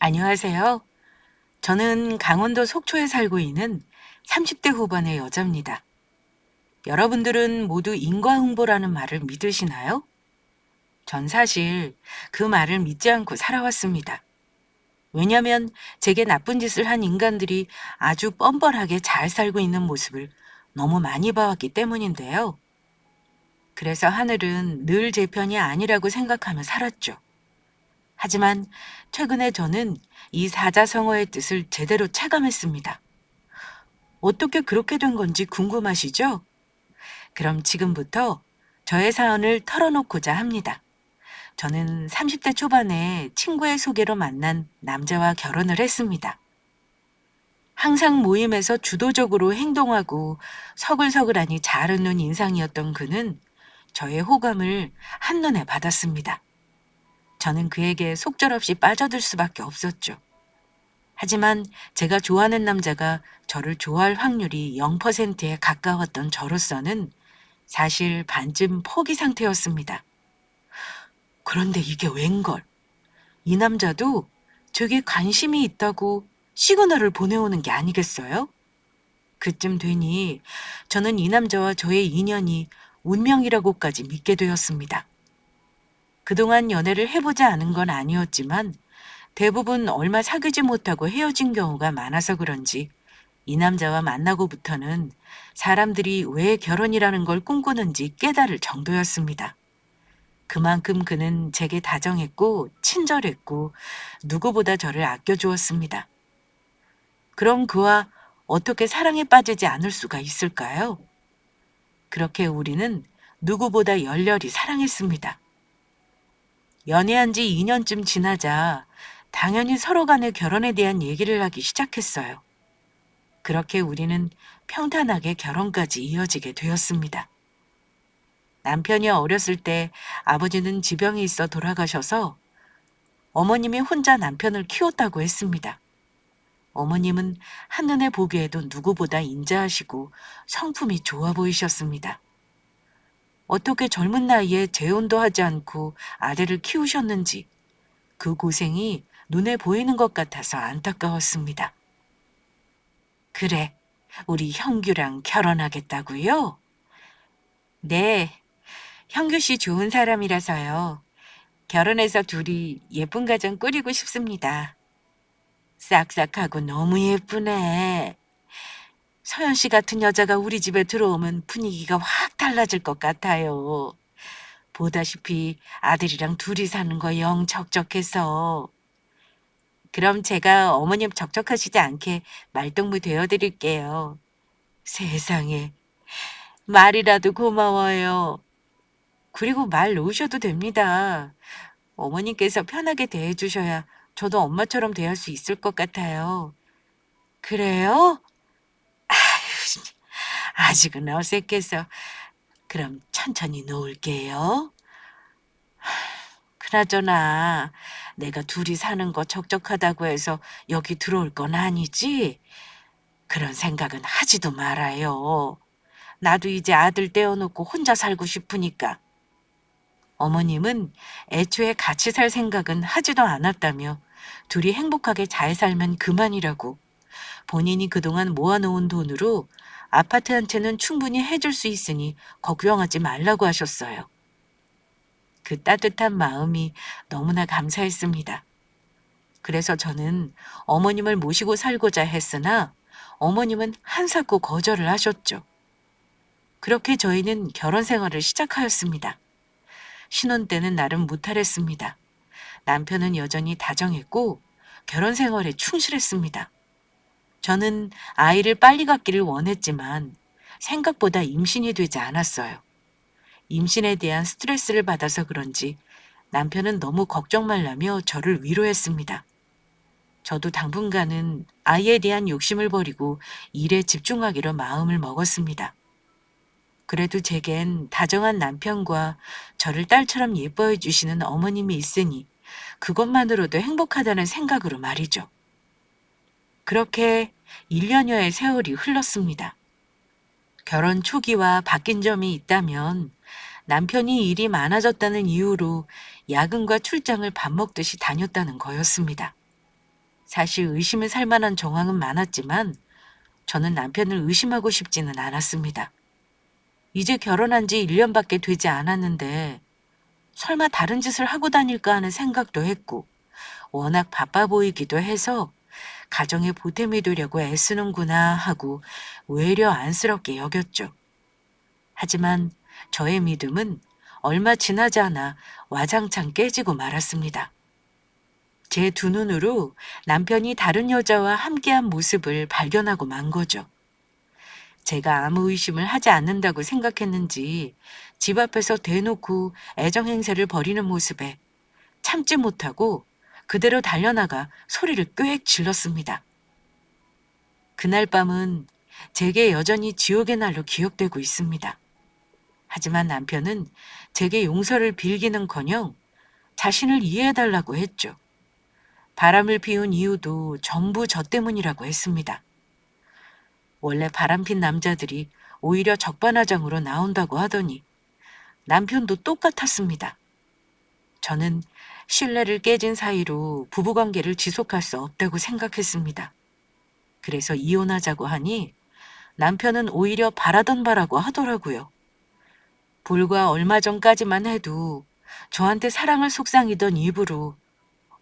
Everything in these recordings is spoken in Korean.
안녕하세요. 저는 강원도 속초에 살고 있는 30대 후반의 여자입니다. 여러분들은 모두 인과응보라는 말을 믿으시나요? 전 사실 그 말을 믿지 않고 살아왔습니다. 왜냐면 제게 나쁜 짓을 한 인간들이 아주 뻔뻔하게 잘 살고 있는 모습을 너무 많이 봐왔기 때문인데요. 그래서 하늘은 늘 제 편이 아니라고 생각하며 살았죠. 하지만 최근에 저는 이 사자성어의 뜻을 제대로 체감했습니다. 어떻게 그렇게 된 건지 궁금하시죠? 그럼 지금부터 저의 사연을 털어놓고자 합니다. 저는 30대 초반에 친구의 소개로 만난 남자와 결혼을 했습니다. 항상 모임에서 주도적으로 행동하고 서글서글하니 잘 웃는 인상이었던 그는 저의 호감을 한눈에 받았습니다. 저는 그에게 속절없이 빠져들 수밖에 없었죠. 하지만 제가 좋아하는 남자가 저를 좋아할 확률이 0%에 가까웠던 저로서는 사실 반쯤 포기 상태였습니다. 그런데 이게 웬걸? 이 남자도 저게 관심이 있다고 시그널을 보내오는 게 아니겠어요? 그쯤 되니 저는 이 남자와 저의 인연이 운명이라고까지 믿게 되었습니다. 그동안 연애를 해보지 않은 건 아니었지만 대부분 얼마 사귀지 못하고 헤어진 경우가 많아서 그런지 이 남자와 만나고부터는 사람들이 왜 결혼이라는 걸 꿈꾸는지 깨달을 정도였습니다. 그만큼 그는 제게 다정했고 친절했고 누구보다 저를 아껴주었습니다. 그럼 그와 어떻게 사랑에 빠지지 않을 수가 있을까요? 그렇게 우리는 누구보다 열렬히 사랑했습니다. 연애한 지 2년쯤 지나자 당연히 서로 간의 결혼에 대한 얘기를 하기 시작했어요. 그렇게 우리는 평탄하게 결혼까지 이어지게 되었습니다. 남편이 어렸을 때 아버지는 지병이 있어 돌아가셔서 어머님이 혼자 남편을 키웠다고 했습니다. 어머님은 한눈에 보기에도 누구보다 인자하시고 성품이 좋아 보이셨습니다. 어떻게 젊은 나이에 재혼도 하지 않고 아들을 키우셨는지 그 고생이 눈에 보이는 것 같아서 안타까웠습니다. 그래, 우리 형규랑 결혼하겠다고요? 네, 형규 씨 좋은 사람이라서요. 결혼해서 둘이 예쁜 가정 꾸리고 싶습니다. 싹싹하고 너무 예쁘네. 서연 씨 같은 여자가 우리 집에 들어오면 분위기가 확 달라질 것 같아요. 보다시피 아들이랑 둘이 사는 거 영 적적해서. 그럼 제가 어머님 적적하시지 않게 말동무 되어드릴게요. 세상에, 말이라도 고마워요. 그리고 말 놓으셔도 됩니다. 어머님께서 편하게 대해주셔야 저도 엄마처럼 대할 수 있을 것 같아요. 그래요? 아직은 어색해서 그럼 천천히 놓을게요. 그나저나 내가 둘이 사는 거 적적하다고 해서 여기 들어올 건 아니지? 그런 생각은 하지도 말아요. 나도 이제 아들 떼어놓고 혼자 살고 싶으니까. 어머님은 애초에 같이 살 생각은 하지도 않았다며 둘이 행복하게 잘 살면 그만이라고 본인이 그동안 모아놓은 돈으로 아파트 한 채는 충분히 해줄 수 있으니 걱정하지 말라고 하셨어요. 그 따뜻한 마음이 너무나 감사했습니다. 그래서 저는 어머님을 모시고 살고자 했으나 어머님은 한사코 거절을 하셨죠. 그렇게 저희는 결혼 생활을 시작하였습니다. 신혼 때는 나름 무탈했습니다. 남편은 여전히 다정했고 결혼 생활에 충실했습니다. 저는 아이를 빨리 갖기를 원했지만 생각보다 임신이 되지 않았어요. 임신에 대한 스트레스를 받아서 그런지 남편은 너무 걱정 말라며 저를 위로했습니다. 저도 당분간은 아이에 대한 욕심을 버리고 일에 집중하기로 마음을 먹었습니다. 그래도 제겐 다정한 남편과 저를 딸처럼 예뻐해 주시는 어머님이 있으니 그것만으로도 행복하다는 생각으로 말이죠. 그렇게 1년여의 세월이 흘렀습니다. 결혼 초기와 바뀐 점이 있다면 남편이 일이 많아졌다는 이유로 야근과 출장을 밥 먹듯이 다녔다는 거였습니다. 사실 의심을 살 만한 정황은 많았지만 저는 남편을 의심하고 싶지는 않았습니다. 이제 결혼한 지 1년밖에 되지 않았는데 설마 다른 짓을 하고 다닐까 하는 생각도 했고 워낙 바빠 보이기도 해서 가정에 보탬이 되려고 애쓰는구나 하고 외려 안쓰럽게 여겼죠. 하지만 저의 믿음은 얼마 지나지 않아 와장창 깨지고 말았습니다. 제 두 눈으로 남편이 다른 여자와 함께한 모습을 발견하고 만 거죠. 제가 아무 의심을 하지 않는다고 생각했는지 집 앞에서 대놓고 애정 행세를 벌이는 모습에 참지 못하고 그대로 달려나가 소리를 꽥 질렀습니다. 그날 밤은 제게 여전히 지옥의 날로 기억되고 있습니다. 하지만 남편은 제게 용서를 빌기는커녕 자신을 이해해달라고 했죠. 바람을 피운 이유도 전부 저 때문이라고 했습니다. 원래 바람핀 남자들이 오히려 적반하장으로 나온다고 하더니 남편도 똑같았습니다. 저는 신뢰를 깨진 사이로 부부관계를 지속할 수 없다고 생각했습니다. 그래서 이혼하자고 하니 남편은 오히려 바라던 바라고 하더라고요. 불과 얼마 전까지만 해도 저한테 사랑을 속삭이던 입으로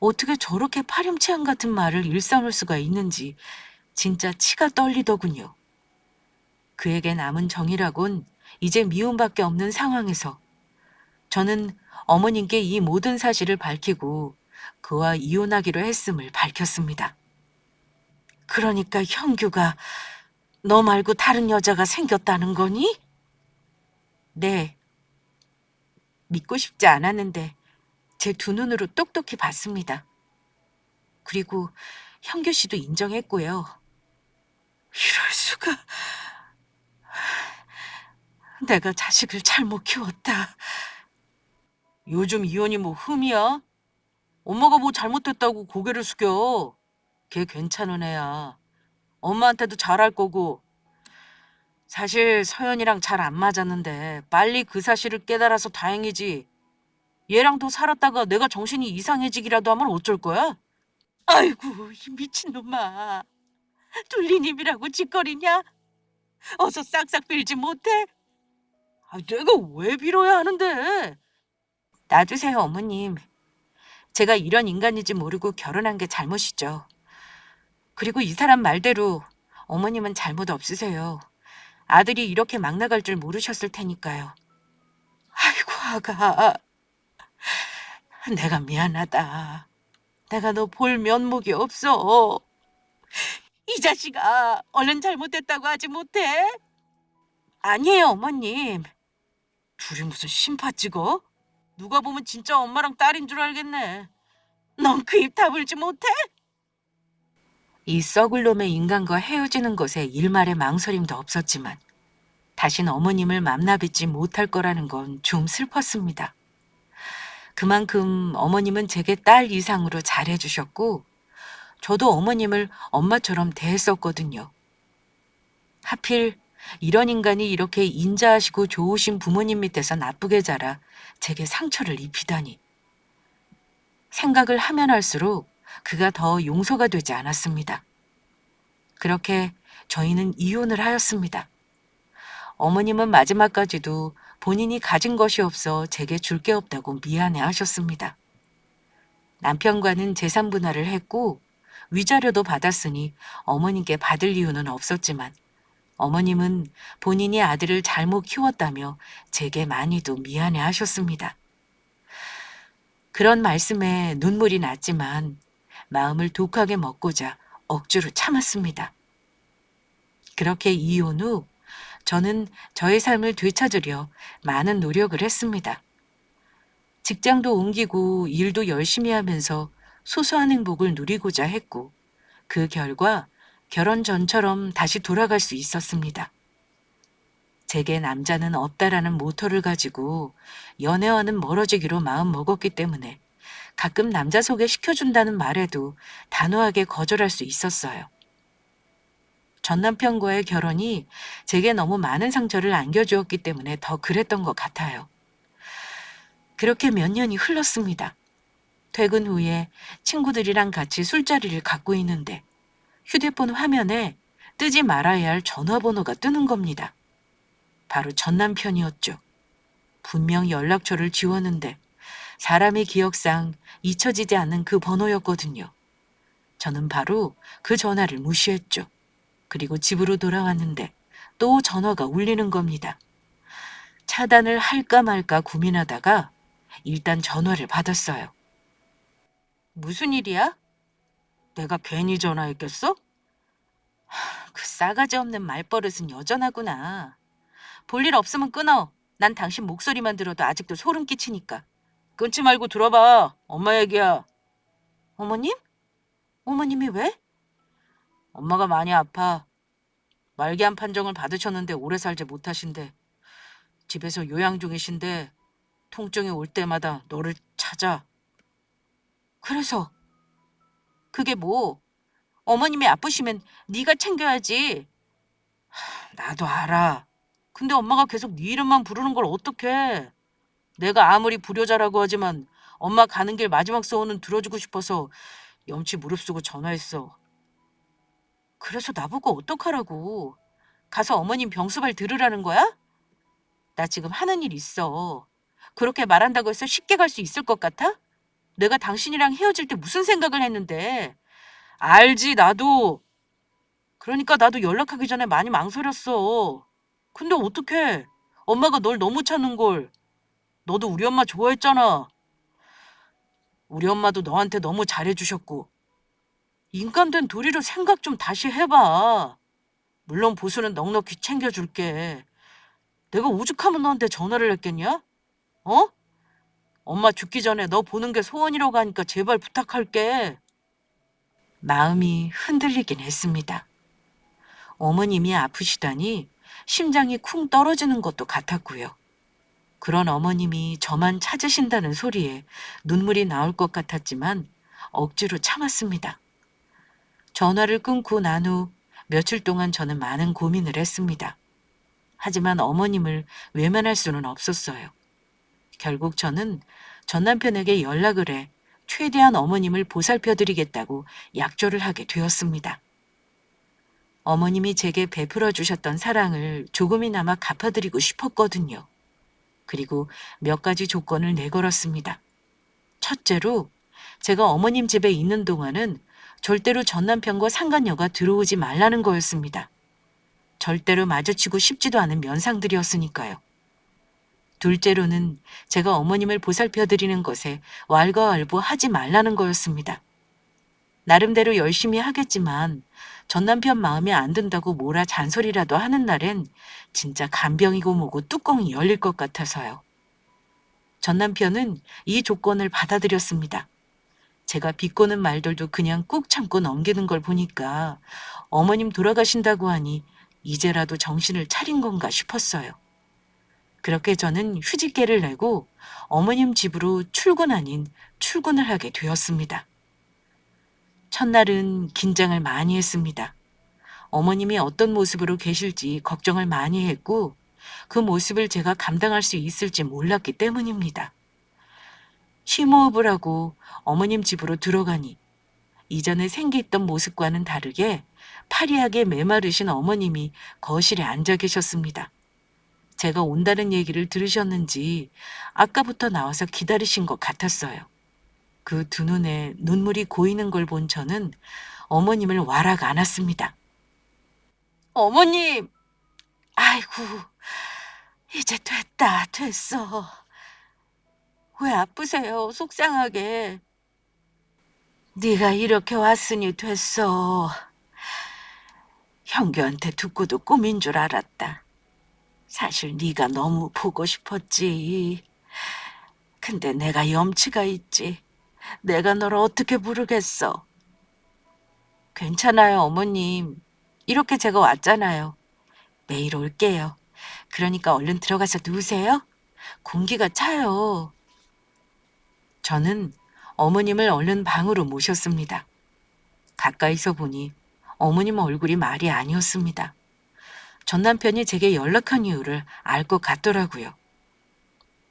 어떻게 저렇게 파렴치한 같은 말을 일삼을 수가 있는지 진짜 치가 떨리더군요. 그에게 남은 정이라곤 이제 미움밖에 없는 상황에서 저는 어머님께 이 모든 사실을 밝히고 그와 이혼하기로 했음을 밝혔습니다. 그러니까 형규가 너 말고 다른 여자가 생겼다는 거니? 네. 믿고 싶지 않았는데 제 두 눈으로 똑똑히 봤습니다. 그리고 형규 씨도 인정했고요. 이럴 수가. 내가 자식을 잘못 키웠다. 요즘 이혼이 뭐 흠이야? 엄마가 뭐 잘못했다고 고개를 숙여. 걔 괜찮은 애야. 엄마한테도 잘할 거고. 사실 서연이랑 잘 안 맞았는데 빨리 그 사실을 깨달아서 다행이지. 얘랑 더 살았다가 내가 정신이 이상해지기라도 하면 어쩔 거야? 아이고, 이 미친놈아. 둘리님이라고 짓거리냐? 어서 싹싹 빌지 못해? 내가 왜 빌어야 하는데? 놔두세요, 어머님. 제가 이런 인간인지 모르고 결혼한 게 잘못이죠. 그리고 이 사람 말대로 어머님은 잘못 없으세요. 아들이 이렇게 막 나갈 줄 모르셨을 테니까요. 아이고, 아가. 내가 미안하다. 내가 너 볼 면목이 없어. 이 자식아, 얼른 잘못됐다고 하지 못해? 아니에요, 어머님. 둘이 무슨 심파 찍어? 누가 보면 진짜 엄마랑 딸인 줄 알겠네. 넌 그 입 다물지 못해? 이 썩을 놈의 인간과 헤어지는 것에 일말의 망설임도 없었지만 다신 어머님을 만나뵙지 못할 거라는 건 좀 슬펐습니다. 그만큼 어머님은 제게 딸 이상으로 잘해주셨고 저도 어머님을 엄마처럼 대했었거든요. 하필 이런 인간이 이렇게 인자하시고 좋으신 부모님 밑에서 나쁘게 자라 제게 상처를 입히다니. 생각을 하면 할수록 그가 더 용서가 되지 않았습니다. 그렇게 저희는 이혼을 하였습니다. 어머님은 마지막까지도 본인이 가진 것이 없어 제게 줄 게 없다고 미안해 하셨습니다. 남편과는 재산 분할을 했고 위자료도 받았으니 어머님께 받을 이유는 없었지만 어머님은 본인이 아들을 잘못 키웠다며 제게 많이도 미안해 하셨습니다. 그런 말씀에 눈물이 났지만 마음을 독하게 먹고자 억지로 참았습니다. 그렇게 이혼 후 저는 저의 삶을 되찾으려 많은 노력을 했습니다. 직장도 옮기고 일도 열심히 하면서 소소한 행복을 누리고자 했고 그 결과 결혼 전처럼 다시 돌아갈 수 있었습니다. 제게 남자는 없다라는 모토를 가지고 연애와는 멀어지기로 마음먹었기 때문에 가끔 남자 소개시켜준다는 말에도 단호하게 거절할 수 있었어요. 전 남편과의 결혼이 제게 너무 많은 상처를 안겨주었기 때문에 더 그랬던 것 같아요. 그렇게 몇 년이 흘렀습니다. 퇴근 후에 친구들이랑 같이 술자리를 갖고 있는데 휴대폰 화면에 뜨지 말아야 할 전화번호가 뜨는 겁니다. 바로 전 남편이었죠. 분명 연락처를 지웠는데 사람의 기억상 잊혀지지 않는 그 번호였거든요. 저는 바로 그 전화를 무시했죠. 그리고 집으로 돌아왔는데 또 전화가 울리는 겁니다. 차단을 할까 말까 고민하다가 일단 전화를 받았어요. 무슨 일이야? 내가 괜히 전화했겠어? 그 싸가지 없는 말버릇은 여전하구나. 볼 일 없으면 끊어. 난 당신 목소리만 들어도 아직도 소름 끼치니까. 끊지 말고 들어봐. 엄마 얘기야. 어머님? 어머님이 왜? 엄마가 많이 아파. 말기암 판정을 받으셨는데 오래 살지 못하신대. 집에서 요양 중이신데 통증이 올 때마다 너를 찾아. 그래서 그게 뭐? 어머님이 아프시면 네가 챙겨야지. 나도 알아. 근데 엄마가 계속 네 이름만 부르는 걸 어떡해. 내가 아무리 불효자라고 하지만 엄마 가는 길 마지막 소원은 들어주고 싶어서 염치 무릅쓰고 전화했어. 그래서 나보고 어떡하라고. 가서 어머님 병수발 들으라는 거야? 나 지금 하는 일 있어. 그렇게 말한다고 해서 쉽게 갈 수 있을 것 같아? 내가 당신이랑 헤어질 때 무슨 생각을 했는데. 알지, 나도. 그러니까 나도 연락하기 전에 많이 망설였어. 근데 어떡해. 엄마가 널 너무 찾는 걸. 너도 우리 엄마 좋아했잖아. 우리 엄마도 너한테 너무 잘해주셨고. 인간 된 도리로 생각 좀 다시 해봐. 물론 보수는 넉넉히 챙겨줄게. 내가 오죽하면 너한테 전화를 했겠냐? 어? 엄마 죽기 전에 너 보는 게 소원이라고 하니까 제발 부탁할게. 마음이 흔들리긴 했습니다. 어머님이 아프시다니 심장이 쿵 떨어지는 것도 같았고요. 그런 어머님이 저만 찾으신다는 소리에 눈물이 나올 것 같았지만 억지로 참았습니다. 전화를 끊고 난 후 며칠 동안 저는 많은 고민을 했습니다. 하지만 어머님을 외면할 수는 없었어요. 결국 저는 전 남편에게 연락을 해 최대한 어머님을 보살펴드리겠다고 약조를 하게 되었습니다. 어머님이 제게 베풀어 주셨던 사랑을 조금이나마 갚아드리고 싶었거든요. 그리고 몇 가지 조건을 내걸었습니다. 첫째로 제가 어머님 집에 있는 동안은 절대로 전 남편과 상간녀가 들어오지 말라는 거였습니다. 절대로 마주치고 싶지도 않은 면상들이었으니까요. 둘째로는 제가 어머님을 보살펴드리는 것에 왈가왈부하지 말라는 거였습니다. 나름대로 열심히 하겠지만 전 남편 마음에 안 든다고 뭐라 잔소리라도 하는 날엔 진짜 간병이고 뭐고 뚜껑이 열릴 것 같아서요. 전 남편은 이 조건을 받아들였습니다. 제가 비꼬는 말들도 그냥 꾹 참고 넘기는 걸 보니까 어머님 돌아가신다고 하니 이제라도 정신을 차린 건가 싶었어요. 그렇게 저는 휴직계를 내고 어머님 집으로 출근 아닌 출근을 하게 되었습니다. 첫날은 긴장을 많이 했습니다. 어머님이 어떤 모습으로 계실지 걱정을 많이 했고 그 모습을 제가 감당할 수 있을지 몰랐기 때문입니다. 심호흡을 하고 어머님 집으로 들어가니 이전에 생기있던 모습과는 다르게 파리하게 메마르신 어머님이 거실에 앉아 계셨습니다. 제가 온다는 얘기를 들으셨는지 아까부터 나와서 기다리신 것 같았어요. 그 두 눈에 눈물이 고이는 걸 본 저는 어머님을 와락 안았습니다. 어머님! 아이고, 이제 됐어. 왜 아프세요, 속상하게. 네가 이렇게 왔으니 됐어. 형규한테 듣고도 꿈인 줄 알았다. 사실 네가 너무 보고 싶었지. 근데 내가 염치가 있지. 내가 널 어떻게 부르겠어. 괜찮아요, 어머님. 이렇게 제가 왔잖아요. 내일 올게요. 그러니까 얼른 들어가서 누우세요. 공기가 차요. 저는 어머님을 얼른 방으로 모셨습니다. 가까이서 보니 어머님 얼굴이 말이 아니었습니다. 전 남편이 제게 연락한 이유를 알 것 같더라고요.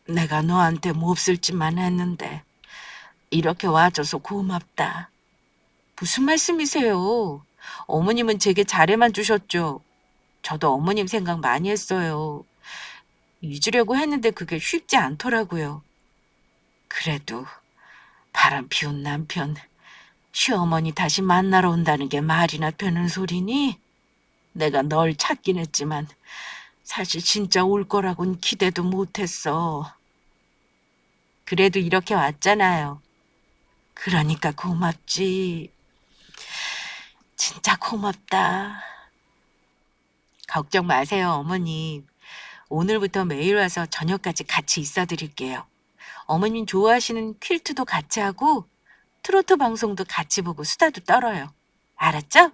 내가 너한테 몹쓸 짓만 했는데 이렇게 와줘서 고맙다. 무슨 말씀이세요? 어머님은 제게 잘해만 주셨죠. 저도 어머님 생각 많이 했어요. 잊으려고 했는데 그게 쉽지 않더라고요. 그래도 바람 피운 남편, 시어머니 다시 만나러 온다는 게 말이나 되는 소리니? 내가 널 찾긴 했지만 사실 진짜 올 거라곤 기대도 못했어. 그래도 이렇게 왔잖아요. 그러니까 고맙지. 진짜 고맙다. 걱정 마세요, 어머님. 오늘부터 매일 와서 저녁까지 같이 있어 드릴게요. 어머님 좋아하시는 퀼트도 같이 하고 트로트 방송도 같이 보고 수다도 떨어요. 알았죠?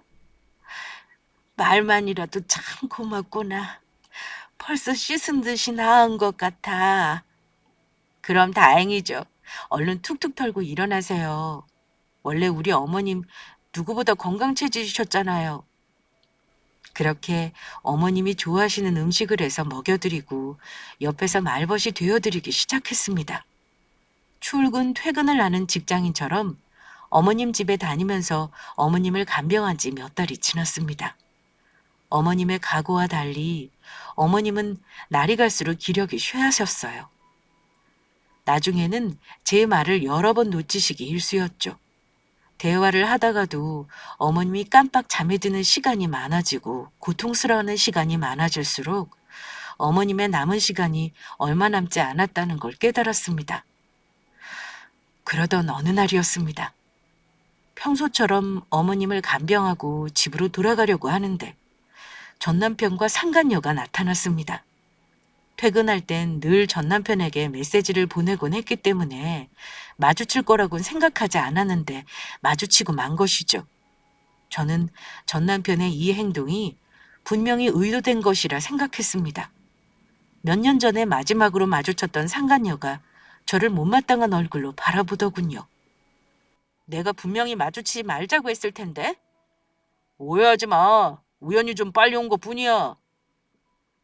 말만이라도 참 고맙구나. 벌써 씻은 듯이 나은 것 같아. 그럼 다행이죠. 얼른 툭툭 털고 일어나세요. 원래 우리 어머님 누구보다 건강체질이셨잖아요. 그렇게 어머님이 좋아하시는 음식을 해서 먹여드리고 옆에서 말벗이 되어드리기 시작했습니다. 출근, 퇴근을 하는 직장인처럼 어머님 집에 다니면서 어머님을 간병한 지 몇 달이 지났습니다. 어머님의 각오와 달리 어머님은 날이 갈수록 기력이 쇠하셨어요. 나중에는 제 말을 여러 번 놓치시기 일쑤였죠. 대화를 하다가도 어머님이 깜빡 잠에 드는 시간이 많아지고 고통스러워하는 시간이 많아질수록 어머님의 남은 시간이 얼마 남지 않았다는 걸 깨달았습니다. 그러던 어느 날이었습니다. 평소처럼 어머님을 간병하고 집으로 돌아가려고 하는데 전남편과 상간녀가 나타났습니다. 퇴근할 땐 늘 전남편에게 메시지를 보내곤 했기 때문에 마주칠 거라고는 생각하지 않았는데 마주치고 만 것이죠. 저는 전남편의 이 행동이 분명히 의도된 것이라 생각했습니다. 몇 년 전에 마지막으로 마주쳤던 상간녀가 저를 못마땅한 얼굴로 바라보더군요. 내가 분명히 마주치지 말자고 했을 텐데. 오해하지 마. 우연히 좀 빨리 온 것뿐이야.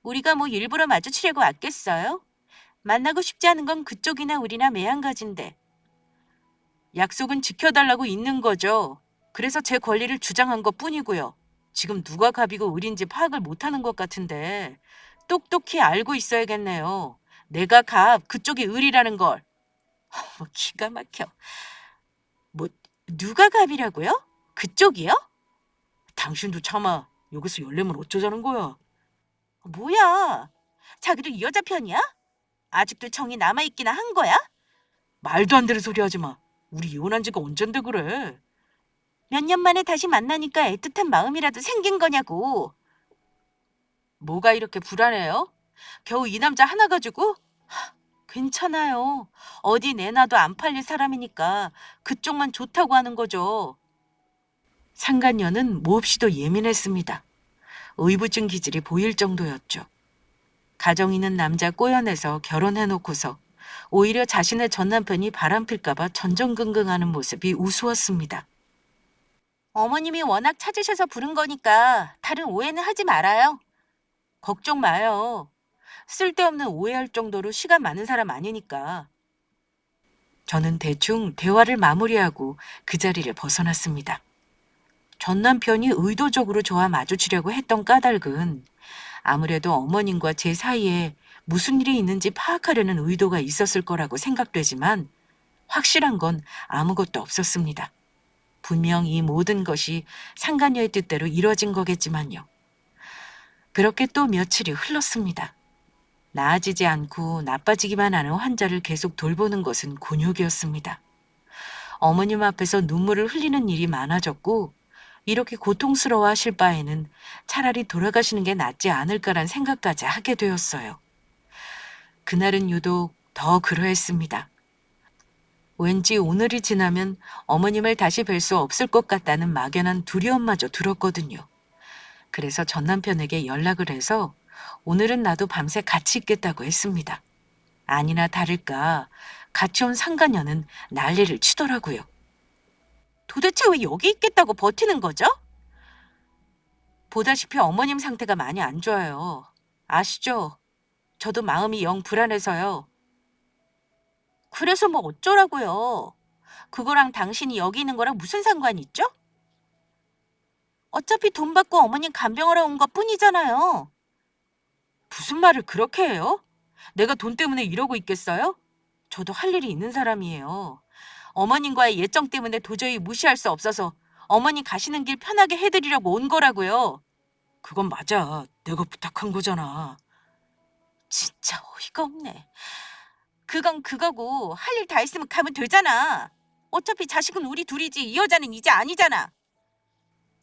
우리가 뭐 일부러 마주치려고 왔겠어요? 만나고 싶지 않은 건 그쪽이나 우리나 매한가지인데. 약속은 지켜달라고 있는 거죠. 그래서 제 권리를 주장한 것뿐이고요. 지금 누가 갑이고 을인지 파악을 못하는 것 같은데 똑똑히 알고 있어야겠네요. 내가 갑, 그쪽이 을이라는 걸. 기가 막혀. 뭐 누가 갑이라고요? 그쪽이요? 당신도 참아. 여기서 열내면 어쩌자는 거야? 뭐야? 자기도 이 여자 편이야? 아직도 정이 남아있기나 한 거야? 말도 안 되는 소리 하지 마. 우리 이혼한 지가 언젠데 그래. 몇 년 만에 다시 만나니까 애틋한 마음이라도 생긴 거냐고. 뭐가 이렇게 불안해요? 겨우 이 남자 하나 가지고? 괜찮아요. 어디 내놔도 안 팔릴 사람이니까 그쪽만 좋다고 하는 거죠. 상간녀는 몹시도 예민했습니다. 의부증 기질이 보일 정도였죠. 가정 있는 남자 꼬여내서 결혼해놓고서 오히려 자신의 전 남편이 바람필까봐 전전긍긍하는 모습이 우스웠습니다. 어머님이 워낙 찾으셔서 부른 거니까 다른 오해는 하지 말아요. 걱정 마요. 쓸데없는 오해할 정도로 시간 많은 사람 아니니까. 저는 대충 대화를 마무리하고 그 자리를 벗어났습니다. 전 남편이 의도적으로 저와 마주치려고 했던 까닭은 아무래도 어머님과 제 사이에 무슨 일이 있는지 파악하려는 의도가 있었을 거라고 생각되지만 확실한 건 아무것도 없었습니다. 분명 이 모든 것이 상간녀의 뜻대로 이뤄진 거겠지만요. 그렇게 또 며칠이 흘렀습니다. 나아지지 않고 나빠지기만 하는 환자를 계속 돌보는 것은 곤욕이었습니다. 어머님 앞에서 눈물을 흘리는 일이 많아졌고 이렇게 고통스러워 하실 바에는 차라리 돌아가시는 게 낫지 않을까란 생각까지 하게 되었어요. 그날은 유독 더 그러했습니다. 왠지 오늘이 지나면 어머님을 다시 뵐 수 없을 것 같다는 막연한 두려움마저 들었거든요. 그래서 전 남편에게 연락을 해서 오늘은 나도 밤새 같이 있겠다고 했습니다. 아니나 다를까 같이 온 상간녀는 난리를 치더라고요. 도대체 왜 여기 있겠다고 버티는 거죠? 보다시피 어머님 상태가 많이 안 좋아요. 아시죠? 저도 마음이 영 불안해서요. 그래서 뭐 어쩌라고요. 그거랑 당신이 여기 있는 거랑 무슨 상관이 있죠? 어차피 돈 받고 어머님 간병하러 온 것뿐이잖아요. 무슨 말을 그렇게 해요? 내가 돈 때문에 이러고 있겠어요? 저도 할 일이 있는 사람이에요. 어머님과의 예정 때문에 도저히 무시할 수 없어서 어머님 가시는 길 편하게 해드리려고 온 거라고요. 그건 맞아. 내가 부탁한 거잖아. 진짜 어이가 없네. 그건 그거고 할 일 다 했으면 가면 되잖아. 어차피 자식은 우리 둘이지 이 여자는 이제 아니잖아.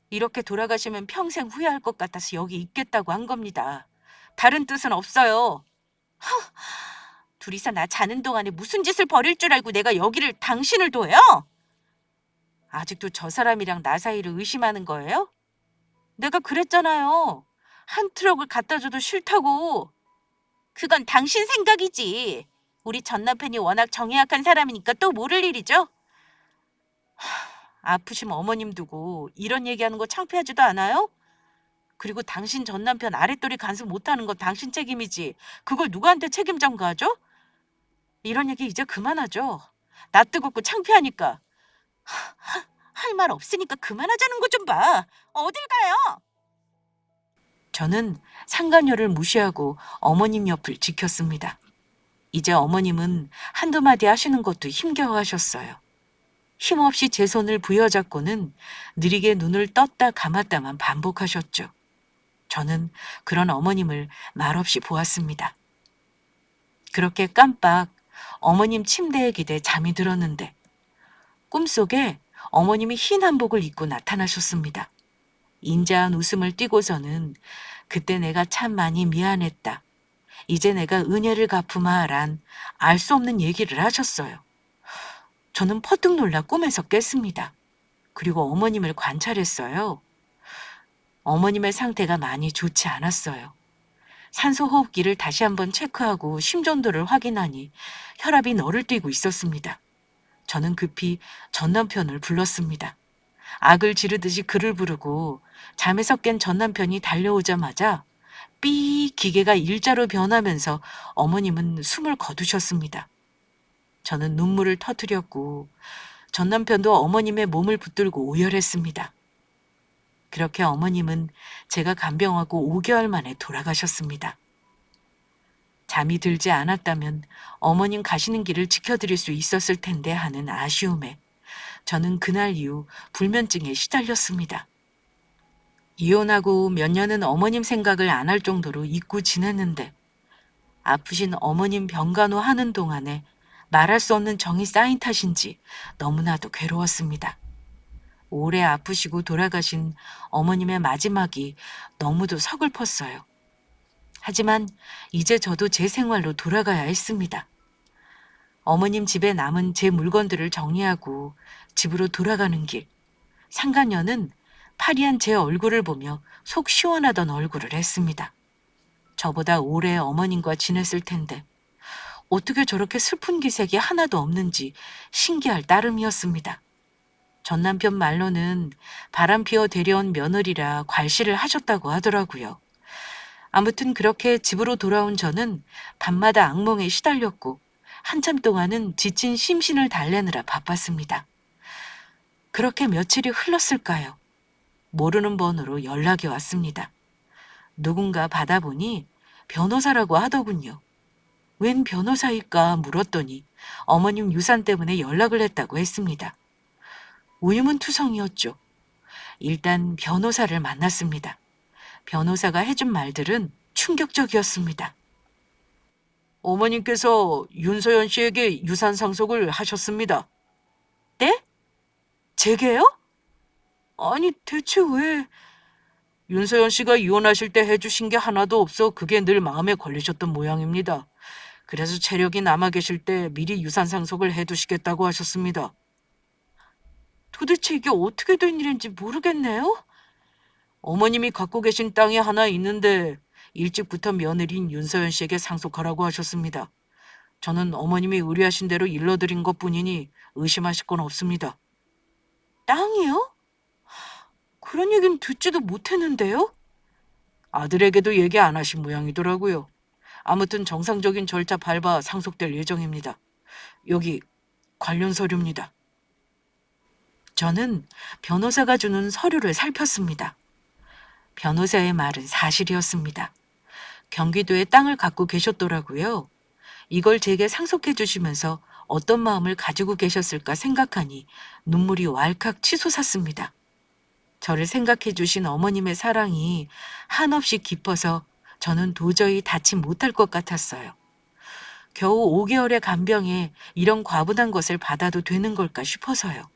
이렇게 돌아가시면 평생 후회할 것 같아서 여기 있겠다고 한 겁니다. 다른 뜻은 없어요. 둘이서 나 자는 동안에 무슨 짓을 벌일 줄 알고 내가 여기를 당신을 둬요? 아직도 저 사람이랑 나 사이를 의심하는 거예요? 내가 그랬잖아요. 한 트럭을 갖다 줘도 싫다고. 그건 당신 생각이지. 우리 전 남편이 워낙 정의약한 사람이니까 또 모를 일이죠? 아프시면 어머님 두고 이런 얘기하는 거 창피하지도 않아요? 그리고 당신 전 남편 아랫도리 간섭 못하는 건 당신 책임이지. 그걸 누구한테 책임 전가하죠? 이런 얘기 이제 그만하죠. 나 뜨겁고 창피하니까. 할 말 없으니까 그만하자는 거 좀 봐. 어딜 가요? 저는 상간녀를 무시하고 어머님 옆을 지켰습니다. 이제 어머님은 한두 마디 하시는 것도 힘겨워하셨어요. 힘없이 제 손을 부여잡고는 느리게 눈을 떴다 감았다만 반복하셨죠. 저는 그런 어머님을 말없이 보았습니다. 그렇게 깜빡 어머님 침대에 기대 잠이 들었는데 꿈속에 어머님이 흰 한복을 입고 나타나셨습니다. 인자한 웃음을 띠고서는 그때 내가 참 많이 미안했다. 이제 내가 은혜를 갚으마란 알 수 없는 얘기를 하셨어요. 저는 퍼뜩 놀라 꿈에서 깼습니다. 그리고 어머님을 관찰했어요. 어머님의 상태가 많이 좋지 않았어요. 산소 호흡기를 다시 한번 체크하고 심전도를 확인하니 혈압이 너를 뛰고 있었습니다. 저는 급히 전 남편을 불렀습니다. 악을 지르듯이 그를 부르고 잠에서 깬 전 남편이 달려오자마자 삐 기계가 일자로 변하면서 어머님은 숨을 거두셨습니다. 저는 눈물을 터뜨렸고 전 남편도 어머님의 몸을 붙들고 오열했습니다. 그렇게 어머님은 제가 간병하고 5개월 만에 돌아가셨습니다. 잠이 들지 않았다면 어머님 가시는 길을 지켜드릴 수 있었을 텐데 하는 아쉬움에 저는 그날 이후 불면증에 시달렸습니다. 이혼하고 몇 년은 어머님 생각을 안 할 정도로 잊고 지냈는데 아프신 어머님 병간호 하는 동안에 말할 수 없는 정이 쌓인 탓인지 너무나도 괴로웠습니다. 오래 아프시고 돌아가신 어머님의 마지막이 너무도 서글펐어요. 하지만 이제 저도 제 생활로 돌아가야 했습니다. 어머님 집에 남은 제 물건들을 정리하고 집으로 돌아가는 길, 상간녀는 파리한 제 얼굴을 보며 속 시원하던 얼굴을 했습니다. 저보다 오래 어머님과 지냈을 텐데 어떻게 저렇게 슬픈 기색이 하나도 없는지 신기할 따름이었습니다. 전 남편 말로는 바람 피워 데려온 며느리라 괄시를 하셨다고 하더라고요. 아무튼 그렇게 집으로 돌아온 저는 밤마다 악몽에 시달렸고 한참 동안은 지친 심신을 달래느라 바빴습니다. 그렇게 며칠이 흘렀을까요? 모르는 번호로 연락이 왔습니다. 누군가 받아보니 변호사라고 하더군요. 웬 변호사일까 물었더니 어머님 유산 때문에 연락을 했다고 했습니다. 우유문투성이었죠. 일단 변호사를 만났습니다. 변호사가 해준 말들은 충격적이었습니다. 어머님께서 윤서연 씨에게 유산 상속을 하셨습니다. 네? 제게요? 아니 대체 왜? 윤서연 씨가 이혼하실 때 해주신 게 하나도 없어 그게 늘 마음에 걸리셨던 모양입니다. 그래서 체력이 남아 계실 때 미리 유산 상속을 해두시겠다고 하셨습니다. 도대체 이게 어떻게 된 일인지 모르겠네요. 어머님이 갖고 계신 땅이 하나 있는데 일찍부터 며느리인 윤서연 씨에게 상속하라고 하셨습니다. 저는 어머님이 의뢰하신 대로 일러드린 것뿐이니 의심하실 건 없습니다. 땅이요? 그런 얘기는 듣지도 못했는데요? 아들에게도 얘기 안 하신 모양이더라고요. 아무튼 정상적인 절차 밟아 상속될 예정입니다. 여기 관련 서류입니다. 저는 변호사가 주는 서류를 살폈습니다. 변호사의 말은 사실이었습니다. 경기도에 땅을 갖고 계셨더라고요. 이걸 제게 상속해 주시면서 어떤 마음을 가지고 계셨을까 생각하니 눈물이 왈칵 치솟았습니다. 저를 생각해 주신 어머님의 사랑이 한없이 깊어서 저는 도저히 닿지 못할 것 같았어요. 겨우 5개월의 간병에 이런 과분한 것을 받아도 되는 걸까 싶어서요.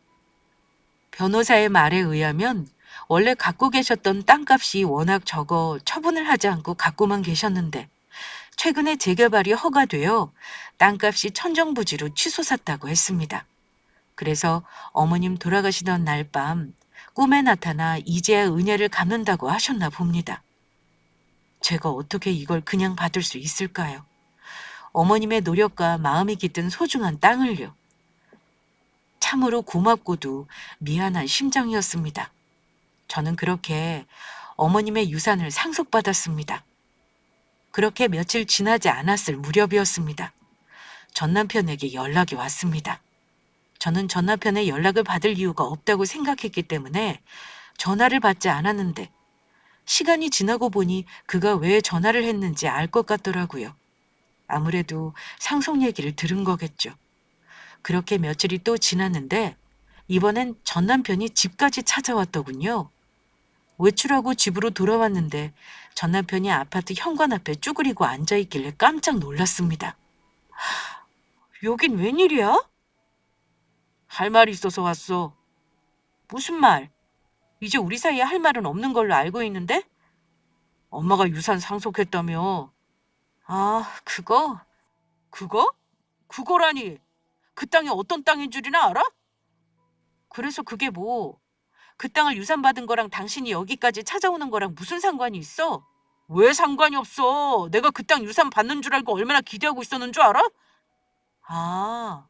변호사의 말에 의하면 원래 갖고 계셨던 땅값이 워낙 적어 처분을 하지 않고 갖고만 계셨는데 최근에 재개발이 허가되어 땅값이 천정부지로 치솟았다고 했습니다. 그래서 어머님 돌아가시던 날 밤 꿈에 나타나 이제야 은혜를 갚는다고 하셨나 봅니다. 제가 어떻게 이걸 그냥 받을 수 있을까요? 어머님의 노력과 마음이 깃든 소중한 땅을요. 참으로 고맙고도 미안한 심정이었습니다. 저는 그렇게 어머님의 유산을 상속받았습니다. 그렇게 며칠 지나지 않았을 무렵이었습니다. 전 남편에게 연락이 왔습니다. 저는 전 남편의 연락을 받을 이유가 없다고 생각했기 때문에 전화를 받지 않았는데 시간이 지나고 보니 그가 왜 전화를 했는지 알 것 같더라고요. 아무래도 상속 얘기를 들은 거겠죠. 그렇게 며칠이 또 지났는데 이번엔 전 남편이 집까지 찾아왔더군요. 외출하고 집으로 돌아왔는데 전 남편이 아파트 현관 앞에 쭈그리고 앉아있길래 깜짝 놀랐습니다. 여긴 웬일이야? 할 말이 있어서 왔어. 무슨 말? 이제 우리 사이에 할 말은 없는 걸로 알고 있는데? 엄마가 유산 상속했다며. 아, 그거? 그거? 그거라니. 그 땅이 어떤 땅인 줄이나 알아? 그래서 그게 뭐? 그 땅을 유산받은 거랑 당신이 여기까지 찾아오는 거랑 무슨 상관이 있어? 왜 상관이 없어? 내가 그 땅 유산 받는 줄 알고 얼마나 기대하고 있었는 줄 알아? 아,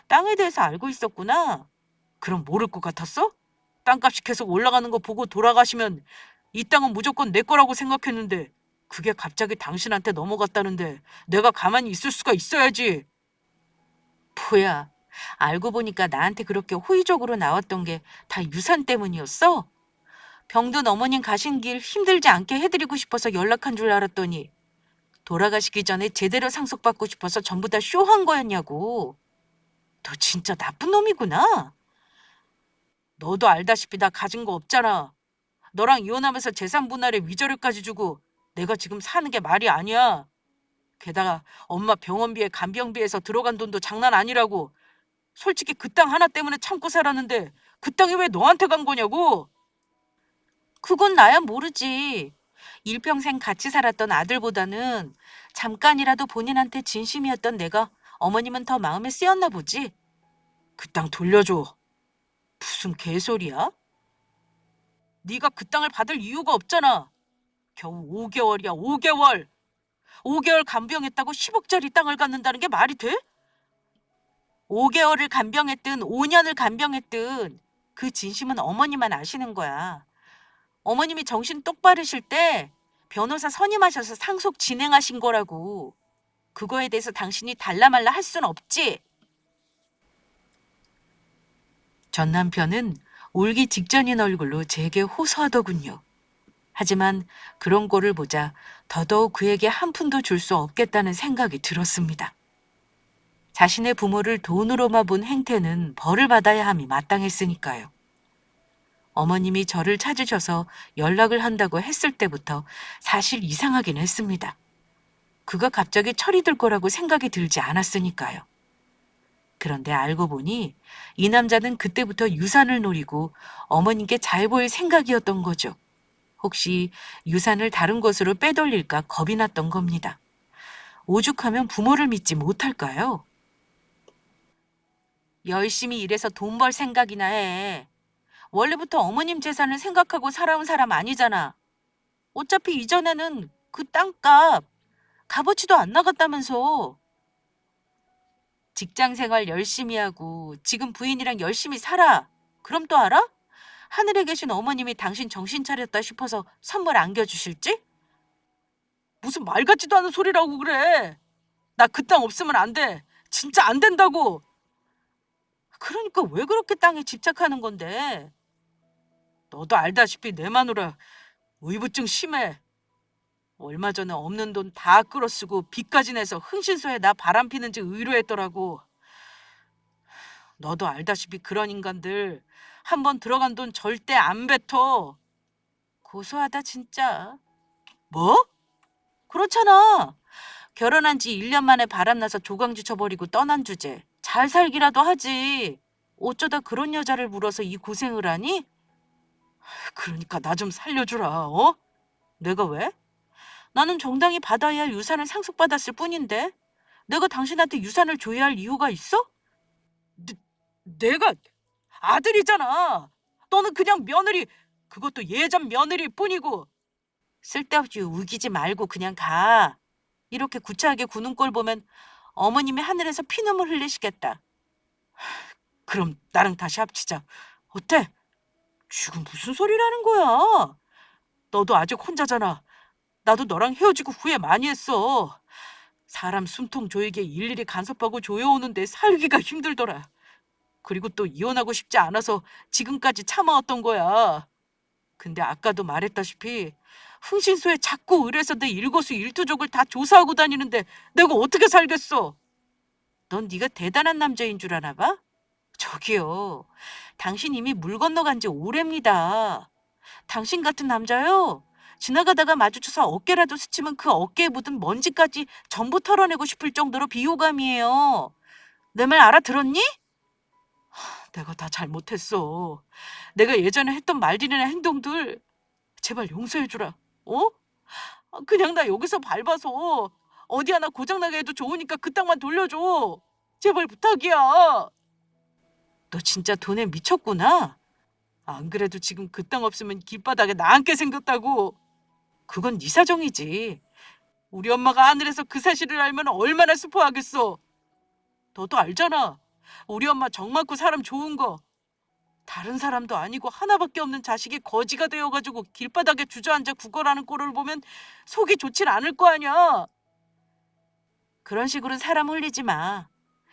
땅에 대해서 알고 있었구나. 그럼 모를 것 같았어? 땅값이 계속 올라가는 거 보고 돌아가시면 이 땅은 무조건 내 거라고 생각했는데 그게 갑자기 당신한테 넘어갔다는데 내가 가만히 있을 수가 있어야지. 뭐야, 알고 보니까 나한테 그렇게 호의적으로 나왔던 게 다 유산 때문이었어? 병든 어머님 가신 길 힘들지 않게 해드리고 싶어서 연락한 줄 알았더니 돌아가시기 전에 제대로 상속받고 싶어서 전부 다 쇼한 거였냐고. 너 진짜 나쁜 놈이구나. 너도 알다시피 나 가진 거 없잖아. 너랑 이혼하면서 재산 분할에 위자료까지 주고 내가 지금 사는 게 말이 아니야. 게다가 엄마 병원비에 간병비에서 들어간 돈도 장난 아니라고. 솔직히 그 땅 하나 때문에 참고 살았는데 그 땅이 왜 너한테 간 거냐고. 그건 나야 모르지. 일평생 같이 살았던 아들보다는 잠깐이라도 본인한테 진심이었던 내가 어머님은 더 마음에 쓰였나 보지. 그 땅 돌려줘. 무슨 개소리야? 네가 그 땅을 받을 이유가 없잖아. 겨우 5개월이야, 5개월. 5개월 간병했다고 10억짜리 땅을 갖는다는 게 말이 돼? 5개월을 간병했든 5년을 간병했든 그 진심은 어머니만 아시는 거야. 어머님이 정신 똑바르실 때 변호사 선임하셔서 상속 진행하신 거라고. 그거에 대해서 당신이 달라말라 할 순 없지. 전 남편은 울기 직전인 얼굴로 제게 호소하더군요. 하지만 그런 꼴을 보자 더더욱 그에게 한 푼도 줄 수 없겠다는 생각이 들었습니다. 자신의 부모를 돈으로만 본 행태는 벌을 받아야 함이 마땅했으니까요. 어머님이 저를 찾으셔서 연락을 한다고 했을 때부터 사실 이상하긴 했습니다. 그가 갑자기 철이 들 거라고 생각이 들지 않았으니까요. 그런데 알고 보니 이 남자는 그때부터 유산을 노리고 어머님께 잘 보일 생각이었던 거죠. 혹시 유산을 다른 곳으로 빼돌릴까 겁이 났던 겁니다. 오죽하면 부모를 믿지 못할까요? 열심히 일해서 돈 벌 생각이나 해. 원래부터 어머님 재산을 생각하고 살아온 사람 아니잖아. 어차피 이전에는 그 땅값 값어치도 안 나갔다면서. 직장 생활 열심히 하고 지금 부인이랑 열심히 살아. 그럼 또 알아? 하늘에 계신 어머님이 당신 정신 차렸다 싶어서 선물 안겨주실지? 무슨 말 같지도 않은 소리라고 그래. 나 그 땅 없으면 안 돼. 진짜 안 된다고. 그러니까 왜 그렇게 땅에 집착하는 건데? 너도 알다시피 내 마누라 의부증 심해. 얼마 전에 없는 돈 다 끌어쓰고 빚까지 내서 흥신소에 나 바람피는지 의뢰했더라고. 너도 알다시피 그런 인간들 한 번 들어간 돈 절대 안 뱉어. 고소하다 진짜. 뭐? 그렇잖아. 결혼한 지 1년 만에 바람나서 조강지 쳐버리고 떠난 주제. 잘 살기라도 하지. 어쩌다 그런 여자를 물어서 이 고생을 하니? 그러니까 나 좀 살려주라. 어? 내가 왜? 나는 정당히 받아야 할 유산을 상속받았을 뿐인데 내가 당신한테 유산을 줘야 할 이유가 있어? 내, 내가 아들이잖아. 너는 그냥 며느리, 그것도 예전 며느리일 뿐이고. 쓸데없이 우기지 말고 그냥 가. 이렇게 구차하게 구는 꼴 보면 어머님이 하늘에서 피눈물 흘리시겠다. 그럼 나랑 다시 합치자. 어때? 지금 무슨 소리라는 거야? 너도 아직 혼자잖아. 나도 너랑 헤어지고 후회 많이 했어. 사람 숨통 조이게 일일이 간섭하고 조여오는데 살기가 힘들더라. 그리고 또 이혼하고 싶지 않아서 지금까지 참아왔던 거야. 근데 아까도 말했다시피 흥신소에 자꾸 의뢰서 내 일거수일투족을 다 조사하고 다니는데 내가 어떻게 살겠어? 넌 네가 대단한 남자인 줄 아나 봐? 저기요. 당신 이미 물 건너간 지 오래입니다. 당신 같은 남자요. 지나가다가 마주쳐서 어깨라도 스치면 그 어깨에 묻은 먼지까지 전부 털어내고 싶을 정도로 비호감이에요. 내 말 알아들었니? 내가 다 잘못했어. 내가 예전에 했던 말들이나 행동들 제발 용서해주라. 어? 그냥 나 여기서 밟아서 어디 하나 고장나게 해도 좋으니까 그 땅만 돌려줘. 제발 부탁이야. 너 진짜 돈에 미쳤구나. 안 그래도 지금 그 땅 없으면 길바닥에 나앉게 생겼다고. 그건 네 사정이지. 우리 엄마가 하늘에서 그 사실을 알면 얼마나 슬퍼하겠어. 너도 알잖아. 우리 엄마 정 많고 사람 좋은 거. 다른 사람도 아니고 하나밖에 없는 자식이 거지가 되어가지고 길바닥에 주저앉아 구걸하는 꼴을 보면 속이 좋진 않을 거 아니야. 그런 식으로 사람 흘리지 마.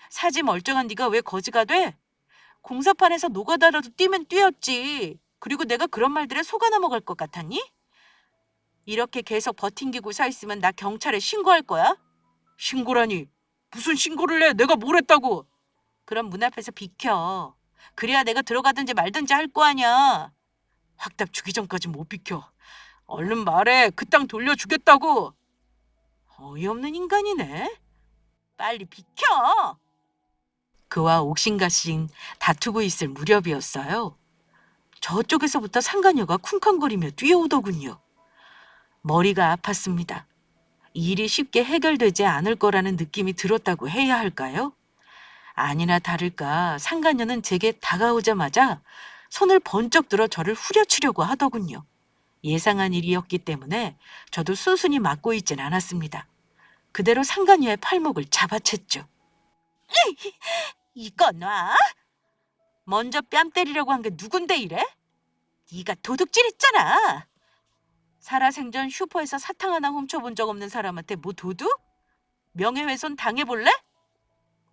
사지 멀쩡한 네가 왜 거지가 돼? 공사판에서 노가다라도 뛰면 뛰었지. 그리고 내가 그런 말들에 속아 넘어갈 것 같았니? 이렇게 계속 버팅기고 서 있으면 나 경찰에 신고할 거야. 신고라니. 무슨 신고를 해? 내가 뭘 했다고. 그럼 문 앞에서 비켜. 그래야 내가 들어가든지 말든지 할 거 아니야. 확답 주기 전까지 못 비켜. 얼른 말해. 그 땅 돌려주겠다고. 어이없는 인간이네. 빨리 비켜. 그와 옥신각신 다투고 있을 무렵이었어요. 저쪽에서부터 상간녀가 쿵쾅거리며 뛰어오더군요. 머리가 아팠습니다. 일이 쉽게 해결되지 않을 거라는 느낌이 들었다고 해야 할까요? 아니나 다를까 상간녀는 제게 다가오자마자 손을 번쩍 들어 저를 후려치려고 하더군요. 예상한 일이었기 때문에 저도 순순히 맞고 있진 않았습니다. 그대로 상간녀의 팔목을 잡아챘죠. 이거 놔? 먼저 뺨 때리려고 한 게 누군데 이래? 네가 도둑질했잖아. 살아생전 슈퍼에서 사탕 하나 훔쳐본 적 없는 사람한테 뭐 도둑? 명예훼손 당해볼래?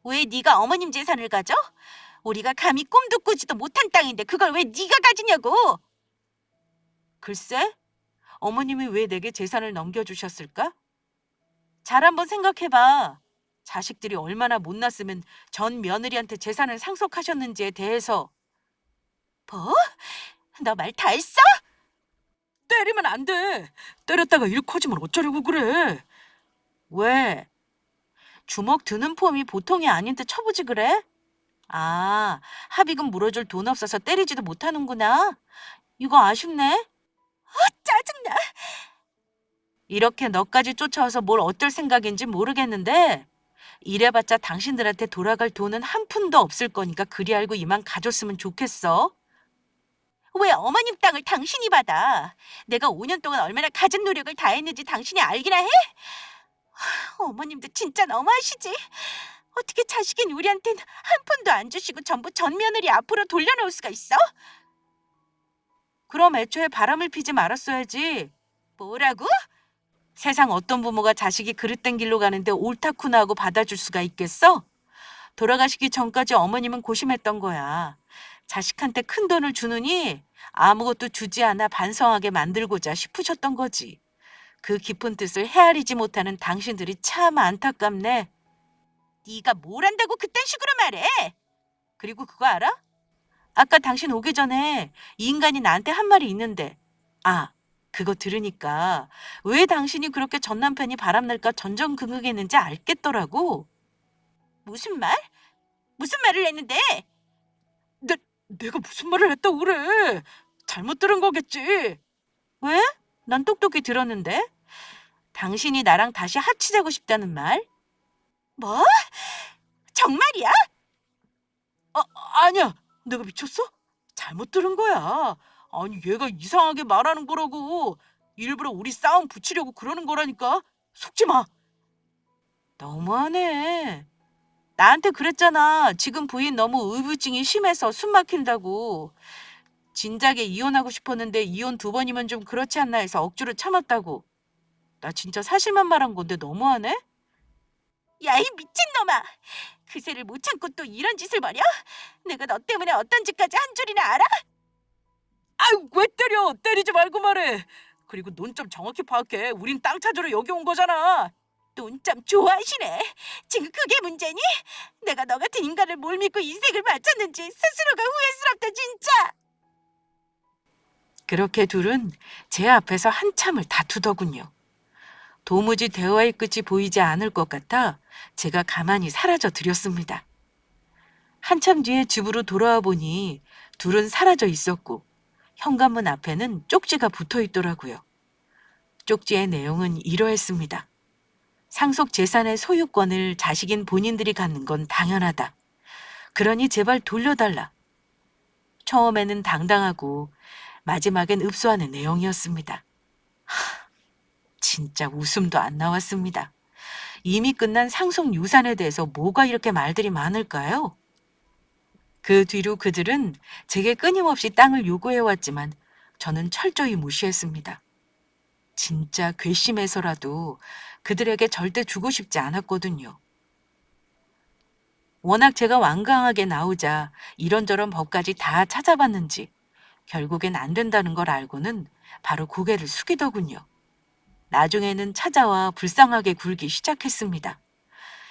왜 네가 어머님 재산을 가져? 우리가 감히 꿈도 꾸지도 못한 땅인데 그걸 왜 네가 가지냐고. 글쎄, 어머님이 왜 내게 재산을 넘겨주셨을까? 잘 한번 생각해봐. 자식들이 얼마나 못났으면 전 며느리한테 재산을 상속하셨는지에 대해서. 뭐? 너 말 다 했어? 때리면 안 돼. 때렸다가 일 커지면 어쩌려고 그래. 왜? 주먹 드는 폼이 보통이 아닌데 쳐보지 그래? 아, 합의금 물어줄 돈 없어서 때리지도 못하는구나. 이거 아쉽네. 짜증나. 이렇게 너까지 쫓아와서 뭘 어쩔 생각인지 모르겠는데 이래봤자 당신들한테 돌아갈 돈은 한 푼도 없을 거니까 그리 알고 이만 가졌으면 좋겠어. 왜 어머님 땅을 당신이 받아? 내가 5년 동안 얼마나 갖은 노력을 다했는지 당신이 알기나 해? 어머님도 진짜 너무하시지. 어떻게 자식인 우리한텐 한 푼도 안 주시고 전부 전 며느리 앞으로 돌려놓을 수가 있어? 그럼 애초에 바람을 피지 말았어야지. 뭐라고? 세상 어떤 부모가 자식이 그릇된 길로 가는데 옳다쿠나 하고 받아줄 수가 있겠어? 돌아가시기 전까지 어머님은 고심했던 거야. 자식한테 큰 돈을 주느니 아무것도 주지 않아 반성하게 만들고자 싶으셨던 거지. 그 깊은 뜻을 헤아리지 못하는 당신들이 참 안타깝네. 네가 뭘 안다고 그딴 식으로 말해? 그리고 그거 알아? 아까 당신 오기 전에 이 인간이 나한테 한 말이 있는데, 아, 그거 들으니까 왜 당신이 그렇게 전 남편이 바람날까 전전긍긍했는지 알겠더라고. 무슨 말? 무슨 말을 했는데? 내가 무슨 말을 했다고 그래? 잘못 들은 거겠지. 왜? 난 똑똑히 들었는데. 당신이 나랑 다시 합치자고 싶다는 말? 뭐? 정말이야? 아니야. 내가 미쳤어? 잘못 들은 거야. 아니, 얘가 이상하게 말하는 거라고. 일부러 우리 싸움 붙이려고 그러는 거라니까. 속지 마. 너무하네. 나한테 그랬잖아. 지금 부인 너무 의부증이 심해서 숨 막힌다고. 진작에 이혼하고 싶었는데 이혼 2번이면 좀 그렇지 않나 해서 억지로 참았다고. 나 진짜 사실만 말한 건데 너무하네? 야, 이 미친놈아. 그새를 못 참고 또 이런 짓을 벌여? 내가 너 때문에 어떤 짓까지 한 줄이나 알아? 아유, 왜 때려? 때리지 말고 말해. 그리고 논점 정확히 파악해. 우린 땅 찾으러 여기 온 거잖아. 논점 좋아하시네. 지금 그게 문제니? 내가 너 같은 인간을 뭘 믿고 인생을 바쳤는지 스스로가 후회스럽다 진짜. 그렇게 둘은 제 앞에서 한참을 다투더군요. 도무지 대화의 끝이 보이지 않을 것 같아 제가 가만히 사라져 드렸습니다. 한참 뒤에 집으로 돌아와 보니 둘은 사라져 있었고 현관문 앞에는 쪽지가 붙어 있더라고요. 쪽지의 내용은 이러했습니다. 상속 재산의 소유권을 자식인 본인들이 갖는 건 당연하다. 그러니 제발 돌려달라. 처음에는 당당하고 마지막엔 읍소하는 내용이었습니다. 진짜 웃음도 안 나왔습니다. 이미 끝난 상속 유산에 대해서 뭐가 이렇게 말들이 많을까요? 그 뒤로 그들은 제게 끊임없이 땅을 요구해왔지만 저는 철저히 무시했습니다. 진짜 괘씸해서라도 그들에게 절대 주고 싶지 않았거든요. 워낙 제가 완강하게 나오자 이런저런 법까지 다 찾아봤는지 결국엔 안 된다는 걸 알고는 바로 고개를 숙이더군요. 나중에는 찾아와 불쌍하게 굴기 시작했습니다.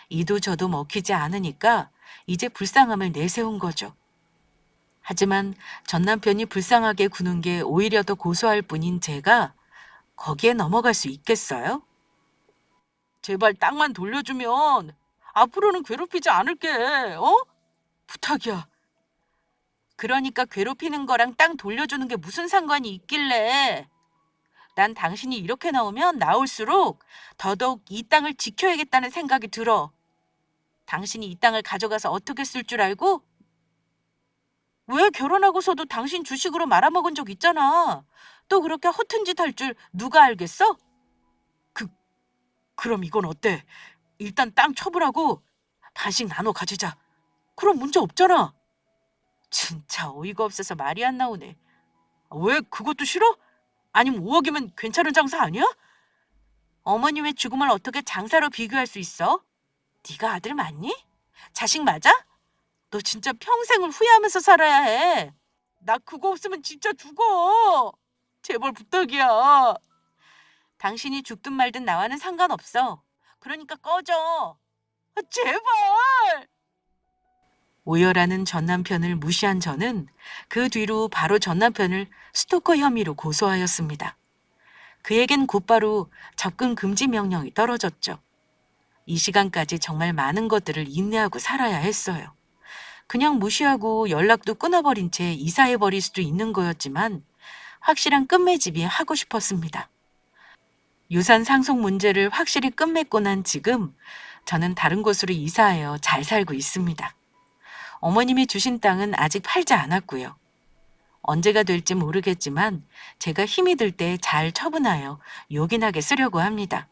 이도 저도 먹히지 않으니까 이제 불쌍함을 내세운 거죠. 하지만 전 남편이 불쌍하게 구는 게 오히려 더 고소할 뿐인 제가 거기에 넘어갈 수 있겠어요? 제발 땅만 돌려주면 앞으로는 괴롭히지 않을게, 어? 부탁이야. 그러니까 괴롭히는 거랑 땅 돌려주는 게 무슨 상관이 있길래. 난 당신이 이렇게 나오면 나올수록 더더욱 이 땅을 지켜야겠다는 생각이 들어. 당신이 이 땅을 가져가서 어떻게 쓸 줄 알고? 왜 결혼하고서도 당신 주식으로 말아먹은 적 있잖아. 또 그렇게 허튼 짓 할 줄 누가 알겠어? 그, 그럼 이건 어때? 일단 땅 처분하고 반씩 나눠 가지자. 그럼 문제 없잖아. 진짜 어이가 없어서 말이 안 나오네. 왜 그것도 싫어? 아니면 5억이면 괜찮은 장사 아니야? 어머님의 죽음을 어떻게 장사로 비교할 수 있어? 네가 아들 맞니? 자식 맞아? 너 진짜 평생을 후회하면서 살아야 해. 나 그거 없으면 진짜 죽어. 제발 부탁이야. 당신이 죽든 말든 나와는 상관없어. 그러니까 꺼져. 제발. 오열하는 전 남편을 무시한 저는 그 뒤로 바로 전 남편을 스토커 혐의로 고소하였습니다. 그에겐 곧바로 접근 금지 명령이 떨어졌죠. 이 시간까지 정말 많은 것들을 인내하고 살아야 했어요. 그냥 무시하고 연락도 끊어버린 채 이사해버릴 수도 있는 거였지만 확실한 끝맺음이 하고 싶었습니다. 유산 상속 문제를 확실히 끝맺고 난 지금 저는 다른 곳으로 이사하여 잘 살고 있습니다. 어머님이 주신 땅은 아직 팔지 않았고요. 언제가 될지 모르겠지만 제가 힘이 들 때 잘 처분하여 요긴하게 쓰려고 합니다.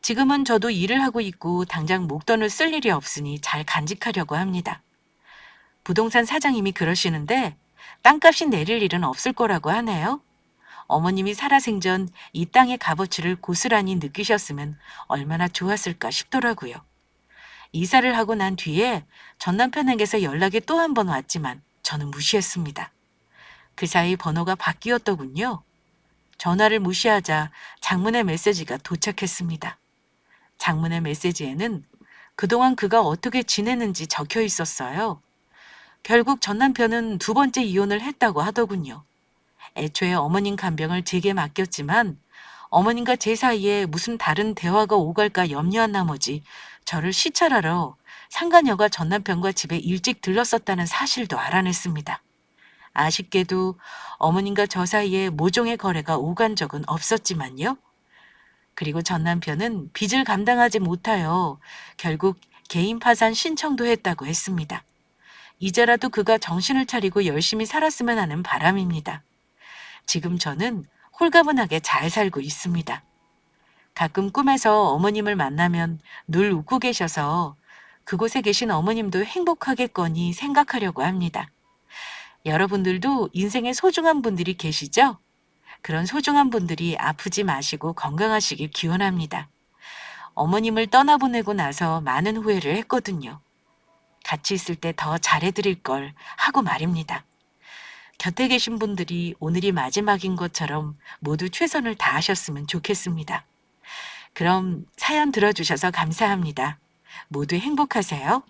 지금은 저도 일을 하고 있고 당장 목돈을 쓸 일이 없으니 잘 간직하려고 합니다. 부동산 사장님이 그러시는데 땅값이 내릴 일은 없을 거라고 하네요. 어머님이 살아생전 이 땅의 값어치를 고스란히 느끼셨으면 얼마나 좋았을까 싶더라고요. 이사를 하고 난 뒤에 전 남편에게서 연락이 또 한 번 왔지만 저는 무시했습니다. 그 사이 번호가 바뀌었더군요. 전화를 무시하자 장문의 메시지가 도착했습니다. 장문의 메시지에는 그동안 그가 어떻게 지내는지 적혀 있었어요. 결국 전 남편은 두 번째 이혼을 했다고 하더군요. 애초에 어머님 간병을 제게 맡겼지만 어머님과 제 사이에 무슨 다른 대화가 오갈까 염려한 나머지 저를 시찰하러 상간녀가 전 남편과 집에 일찍 들렀었다는 사실도 알아냈습니다. 아쉽게도 어머님과 저 사이에 모종의 거래가 오간 적은 없었지만요. 그리고 전 남편은 빚을 감당하지 못하여 결국 개인 파산 신청도 했다고 했습니다. 이제라도 그가 정신을 차리고 열심히 살았으면 하는 바람입니다. 지금 저는 홀가분하게 잘 살고 있습니다. 가끔 꿈에서 어머님을 만나면 늘 웃고 계셔서 그곳에 계신 어머님도 행복하겠거니 생각하려고 합니다. 여러분들도 인생에 소중한 분들이 계시죠? 그런 소중한 분들이 아프지 마시고 건강하시길 기원합니다. 어머님을 떠나보내고 나서 많은 후회를 했거든요. 같이 있을 때 더 잘해드릴 걸 하고 말입니다. 곁에 계신 분들이 오늘이 마지막인 것처럼 모두 최선을 다하셨으면 좋겠습니다. 그럼 사연 들어주셔서 감사합니다. 모두 행복하세요.